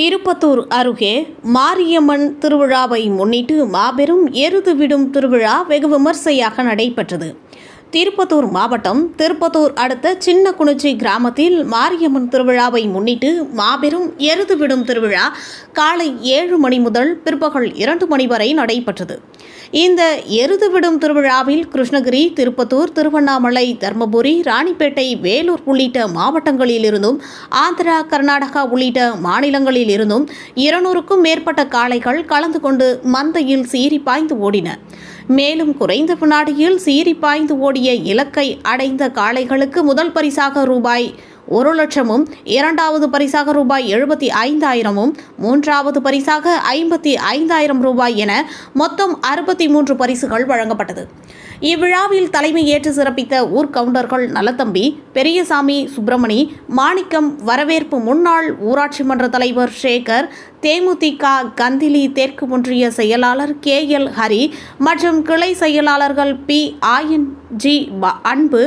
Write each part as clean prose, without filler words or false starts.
திருப்பத்தூர் அருகே மாரியம்மன் திருவிழாவை முன்னிட்டு மாபெரும் எருது விடும் திருவிழா வெகு விமர்சையாக நடைபெற்றது. திருப்பத்தூர் மாவட்டம் திருப்பத்தூர் அடுத்த சின்ன குனிச்சி கிராமத்தில் மாரியம்மன் திருவிழாவை முன்னிட்டு மாபெரும் எருது விடும் திருவிழா காலை 7 மணி முதல் பிற்பகல் 2 மணி வரை நடைபெற்றது. இந்த எருது விடும் திருவிழாவில் கிருஷ்ணகிரி, திருப்பத்தூர், திருவண்ணாமலை, தர்மபுரி, ராணிப்பேட்டை, வேலூர் உள்ளிட்ட மாவட்டங்களில் இருந்தும், ஆந்திரா, கர்நாடகா உள்ளிட்ட மாநிலங்களில் இருந்தும் 200க்கும் மேற்பட்ட காளைகள் கலந்து கொண்டு மந்தையில் சீறி பாய்ந்து ஓடின. மேலும் குறைந்த வினாடியில் சீறி பாய்ந்து ஓடிய இலக்கை அடைந்த காளைகளுக்கு முதல் பரிசாக ரூபாய் 1,00,000, இரண்டாவது பரிசாக ரூபாய் 75,000, மூன்றாவது பரிசாக 55,000 ரூபாய் என மொத்தம் 63 பரிசுகள் வழங்கப்பட்டது. இவ்விழாவில் தலைமை ஏற்று சிறப்பித்த ஊர் கவுண்டர்கள் நலத்தம்பி, பெரியசாமி, சுப்பிரமணி, மாணிக்கம், வரவேற்பு முன்னாள் ஊராட்சி மன்ற தலைவர் சேகர், தேமுதிக கந்திலி தெற்கு ஒன்றிய செயலாளர் KL ஹரி மற்றும் கிளை செயலாளர்கள் PING அன்பு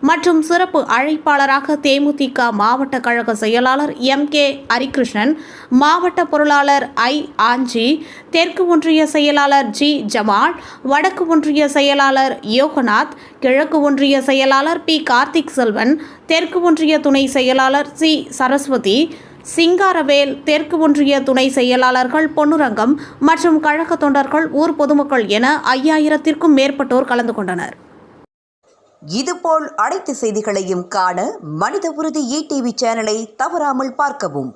மற்றும் சிறப்பு அழைப்பாளராக தேமுதிக மாவட்ட கழக செயலாளர் MK ஹரிகிருஷ்ணன், மாவட்ட பொருளாளர் I ஆஞ்சி, தெற்கு ஒன்றிய செயலாளர் G ஜமால், வடக்கு ஒன்றிய செயலாளர் யோகநாத், கிழக்கு ஒன்றிய செயலாளர் P கார்த்திக் செல்வன், தெற்கு ஒன்றிய துணை செயலாளர் C சரஸ்வதி, சிங்காரவேல், தெற்கு ஒன்றிய துணை செயலாளர்கள் பொன்னுரங்கம் மற்றும் கழக தொண்டர்கள், ஊர் பொதுமக்கள் என 5000த்திற்கும் மேற்பட்டோர் கலந்து கொண்டனர். இதுபோல் அனைத்து செய்திகளையும் காண மனித உறுதி ETV சேனலை தவறாமல் பார்க்கவும்.